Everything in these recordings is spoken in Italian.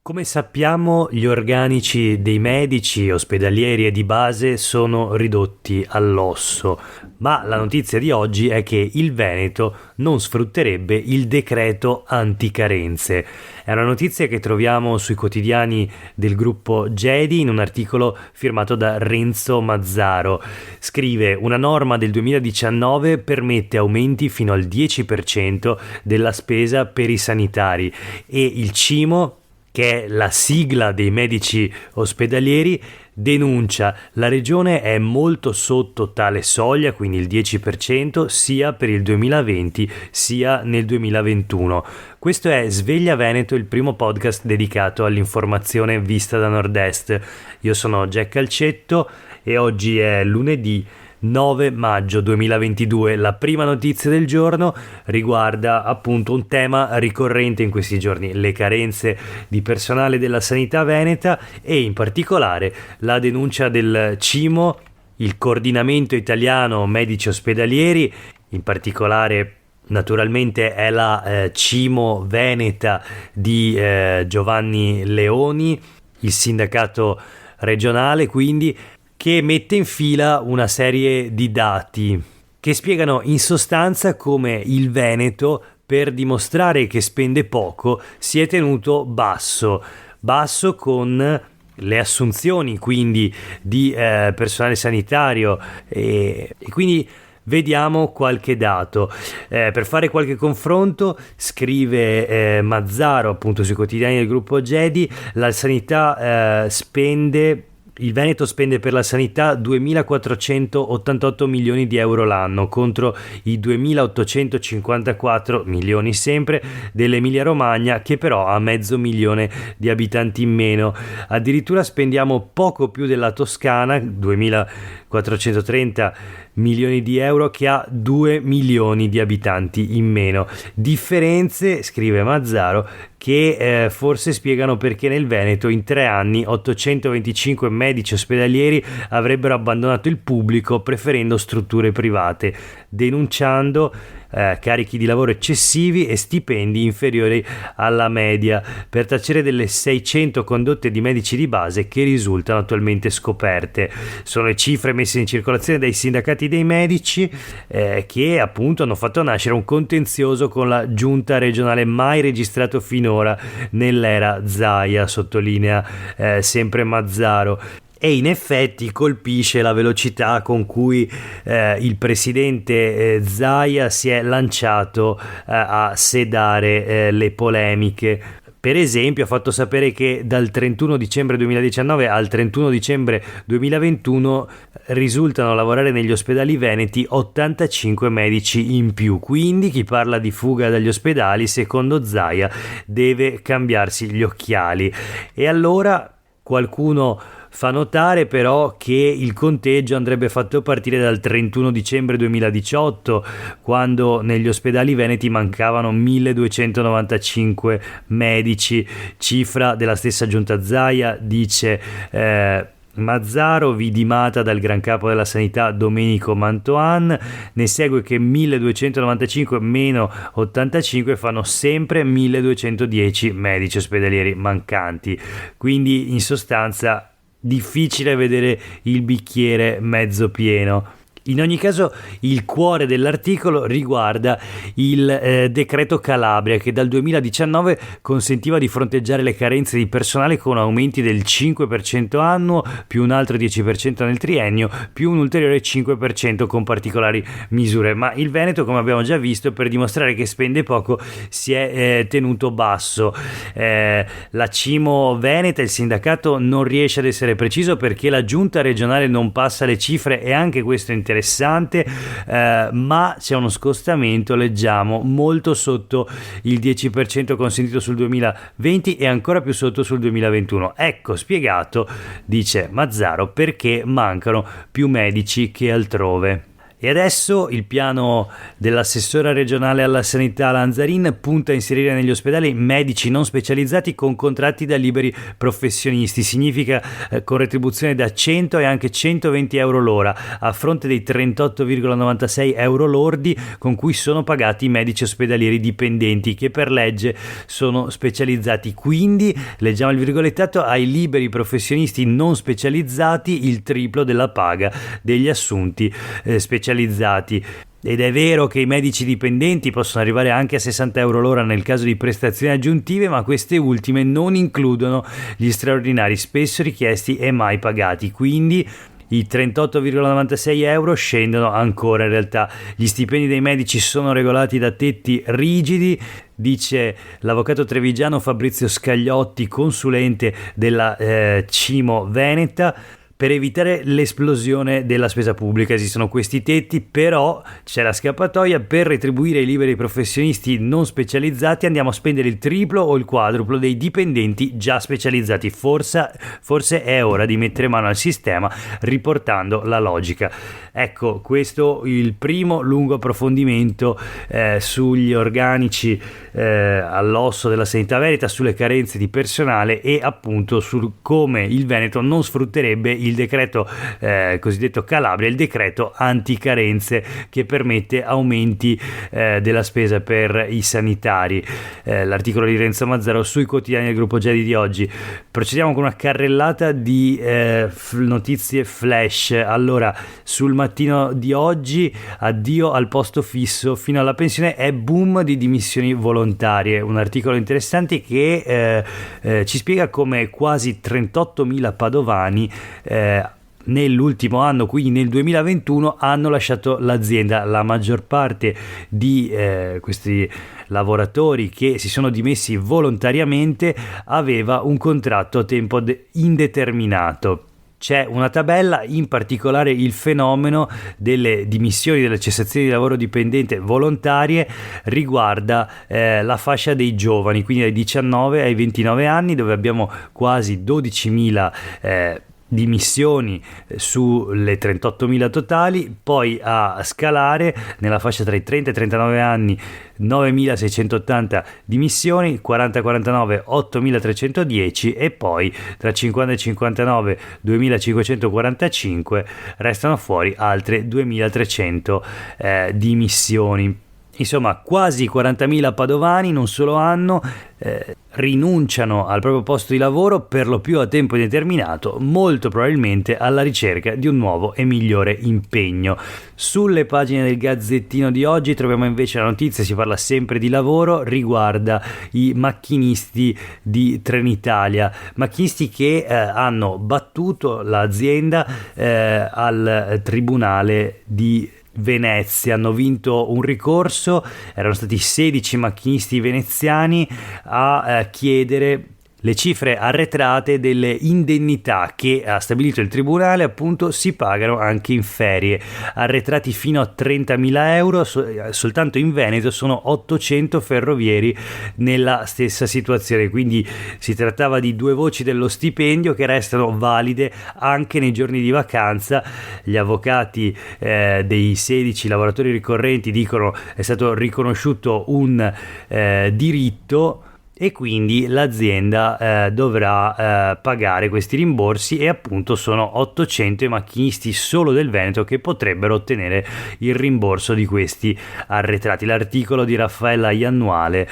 Come sappiamo, gli organici dei medici ospedalieri e di base sono ridotti all'osso, ma la notizia di oggi è che il Veneto non sfrutterebbe il decreto anticarenze. È una notizia che troviamo sui quotidiani del gruppo GEDI in un articolo firmato da Renzo Mazzaro. Scrive: una norma del 2019 permette aumenti fino al 10% della spesa per i sanitari e il CIMO, che è la sigla dei medici ospedalieri, denuncia la regione è molto sotto tale soglia, quindi il 10%, sia per il 2020 sia nel 2021. Questo è Sveglia Veneto, il primo podcast dedicato all'informazione vista da Nord-Est. Io sono Jack Calcetto e oggi è lunedì 9 maggio 2022. La prima notizia del giorno riguarda appunto un tema ricorrente in questi giorni: le carenze di personale della sanità veneta e in particolare la denuncia del CIMO, il coordinamento italiano medici ospedalieri. In particolare naturalmente è la CIMO Veneta di Giovanni Leoni, il sindacato regionale, quindi, che mette in fila una serie di dati che spiegano in sostanza come il Veneto, per dimostrare che spende poco, si è tenuto basso con le assunzioni quindi di personale sanitario e quindi vediamo qualche dato. Per fare qualche confronto, scrive Mazzaro appunto sui quotidiani del gruppo GEDI, la sanità il Veneto spende per la sanità 2.488 milioni di euro l'anno contro i 2.854 milioni sempre dell'Emilia Romagna, che però ha 500.000 di abitanti in meno. Addirittura spendiamo poco più della Toscana, 2.430 milioni di euro, che ha 2 milioni di abitanti in meno. Differenze, scrive Mazzaro, che forse spiegano perché nel Veneto in 3 anni 825 medici ospedalieri avrebbero abbandonato il pubblico preferendo strutture private, denunciando carichi di lavoro eccessivi e stipendi inferiori alla media, per tacere delle 600 condotte di medici di base che risultano attualmente scoperte. Sono le cifre messe in circolazione dai sindacati dei medici che appunto hanno fatto nascere un contenzioso con la giunta regionale mai registrato finora nell'era Zaia, sottolinea sempre Mazzaro. E in effetti colpisce la velocità con cui il presidente Zaia si è lanciato a sedare le polemiche. Per esempio ha fatto sapere che dal 31 dicembre 2019 al 31 dicembre 2021 risultano lavorare negli ospedali veneti 85 medici in più. Quindi chi parla di fuga dagli ospedali, secondo Zaia, deve cambiarsi gli occhiali. E allora qualcuno fa notare però che il conteggio andrebbe fatto partire dal 31 dicembre 2018, quando negli ospedali veneti mancavano 1295 medici, cifra della stessa giunta Zaia, dice Mazzaro, vidimata dal gran capo della sanità Domenico Mantoan. Ne segue che 1295 meno 85 fanno sempre 1210 medici ospedalieri mancanti. Quindi in sostanza difficile vedere il bicchiere mezzo pieno. In ogni caso il cuore dell'articolo riguarda il decreto Calabria, che dal 2019 consentiva di fronteggiare le carenze di personale con aumenti del 5% annuo, più un altro 10% nel triennio, più un ulteriore 5% con particolari misure. Ma il Veneto, come abbiamo già visto, per dimostrare che spende poco si è tenuto basso. La CIMO Veneta, il sindacato, non riesce ad essere preciso perché la giunta regionale non passa le cifre, e anche questo è interessante, ma c'è uno scostamento, leggiamo, molto sotto il 10% consentito sul 2020 e ancora più sotto sul 2021. Ecco spiegato, dice Mazzaro, perché mancano più medici che altrove. E adesso il piano dell'assessora regionale alla sanità Lanzarin punta a inserire negli ospedali medici non specializzati con contratti da liberi professionisti. Significa con retribuzione da 100 e anche 120 euro l'ora, a fronte dei 38,96 euro lordi con cui sono pagati i medici ospedalieri dipendenti, che per legge sono specializzati. Quindi, leggiamo il virgolettato, ai liberi professionisti non specializzati il triplo della paga degli assunti specializzati. Ed è vero che i medici dipendenti possono arrivare anche a 60 euro l'ora nel caso di prestazioni aggiuntive, ma queste ultime non includono gli straordinari spesso richiesti e mai pagati. Quindi i 38,96 euro scendono ancora. In realtà gli stipendi dei medici sono regolati da tetti rigidi, dice l'avvocato trevigiano Fabrizio Scagliotti, consulente della Cimo Veneta. Per evitare l'esplosione della spesa pubblica esistono questi tetti, però c'è la scappatoia: per retribuire i liberi professionisti non specializzati andiamo a spendere il triplo o il quadruplo dei dipendenti già specializzati. Forse è ora di mettere mano al sistema, riportando la logica. Ecco, questo il primo lungo approfondimento sugli organici all'osso della sanità veneta, sulle carenze di personale e appunto su come il Veneto non sfrutterebbe il decreto cosiddetto Calabria, il decreto anticarenze, che permette aumenti della spesa per i sanitari. L'articolo di Renzo Mazzaro sui quotidiani del gruppo Gedi di oggi. Procediamo con una carrellata di notizie flash. Allora, sul mattino di oggi, addio al posto fisso fino alla pensione, è boom di dimissioni volontarie. Un articolo interessante che ci spiega come quasi 38.000 padovani nell'ultimo anno, quindi nel 2021, hanno lasciato l'azienda. La maggior parte di questi lavoratori che si sono dimessi volontariamente aveva un contratto a tempo indeterminato. C'è una tabella, in particolare il fenomeno delle dimissioni, delle cessazioni di lavoro dipendente volontarie riguarda la fascia dei giovani, quindi dai 19 ai 29 anni, dove abbiamo quasi 12.000 dimissioni sulle 38.000 totali. Poi a scalare nella fascia tra i 30 e i 39 anni 9.680 dimissioni, 40-49 8.310 e poi tra 50 e 59 2.545, restano fuori altre 2.300 dimissioni. Insomma, quasi 40.000 padovani in un solo anno rinunciano al proprio posto di lavoro, per lo più a tempo indeterminato, molto probabilmente alla ricerca di un nuovo e migliore impegno. Sulle pagine del Gazzettino di oggi troviamo invece la notizia, si parla sempre di lavoro, riguarda i macchinisti di Trenitalia, macchinisti che hanno battuto l'azienda al tribunale di Venezia. Hanno vinto un ricorso, erano stati 16 macchinisti veneziani a chiedere le cifre arretrate delle indennità che ha stabilito il tribunale. Appunto, si pagano anche in ferie, arretrati fino a 30.000 euro. Soltanto in Veneto sono 800 ferrovieri nella stessa situazione, quindi si trattava di due voci dello stipendio che restano valide anche nei giorni di vacanza. Gli avvocati dei 16 lavoratori ricorrenti dicono è stato riconosciuto un diritto e quindi l'azienda dovrà pagare questi rimborsi, e appunto sono 800 i macchinisti solo del Veneto che potrebbero ottenere il rimborso di questi arretrati. L'articolo di Raffaella Iannuale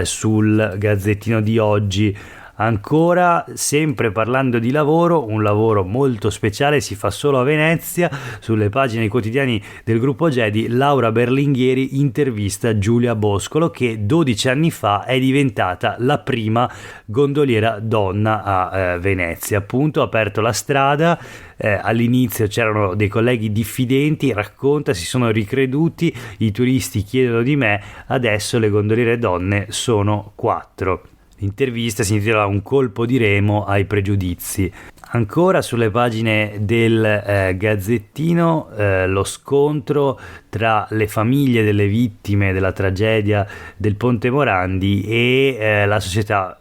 sul Gazzettino di oggi. Ancora, sempre parlando di lavoro, un lavoro molto speciale si fa solo a Venezia. Sulle pagine dei quotidiani del gruppo Gedi, Laura Berlinghieri intervista Giulia Boscolo, che 12 anni fa è diventata la prima gondoliera donna a Venezia. Appunto, ha aperto la strada. All'inizio c'erano dei colleghi diffidenti, racconta, si sono ricreduti, i turisti chiedono di me, adesso le gondoliere donne sono 4. L'intervista si intitola Un colpo di remo ai pregiudizi. Ancora sulle pagine del Gazzettino lo scontro tra le famiglie delle vittime della tragedia del Ponte Morandi e la società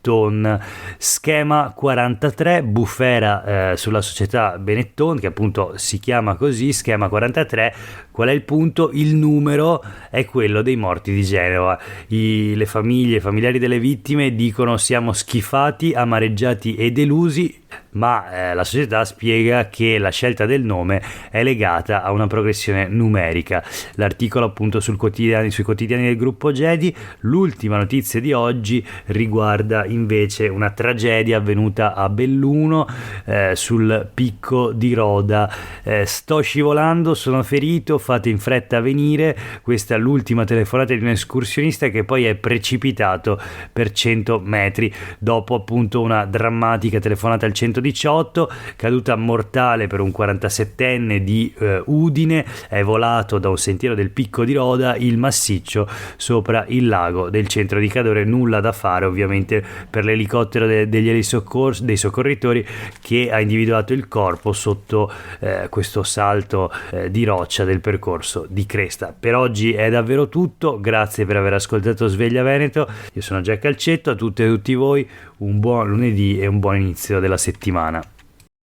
Benetton. Schema 43, bufera sulla società Benetton, che appunto si chiama così, schema 43. Qual è il punto? Il numero è quello dei morti di Genova. Le famiglie, i familiari delle vittime dicono: siamo schifati, amareggiati e delusi, ma la società spiega che la scelta del nome è legata a una progressione numerica. L'articolo appunto sui quotidiani del gruppo Gedi. L'ultima notizia di oggi riguarda invece una tragedia avvenuta a Belluno, sul picco di Roda. Sto scivolando, sono ferito, fate in fretta a venire. Questa è l'ultima telefonata di un escursionista che poi è precipitato per 100 metri dopo appunto una drammatica telefonata al 118, caduta mortale per un 47enne di Udine. È volato da un sentiero del picco di Roda il massiccio sopra il lago del centro di Cadore. Nulla da fare ovviamente per l'elicottero dei soccorritori, che ha individuato il corpo sotto questo salto di roccia del percorso di cresta. Per oggi è davvero tutto, grazie per aver ascoltato Sveglia Veneto. Io sono Jack Calcetto, a tutte e tutti voi un buon lunedì e un buon inizio della settimana.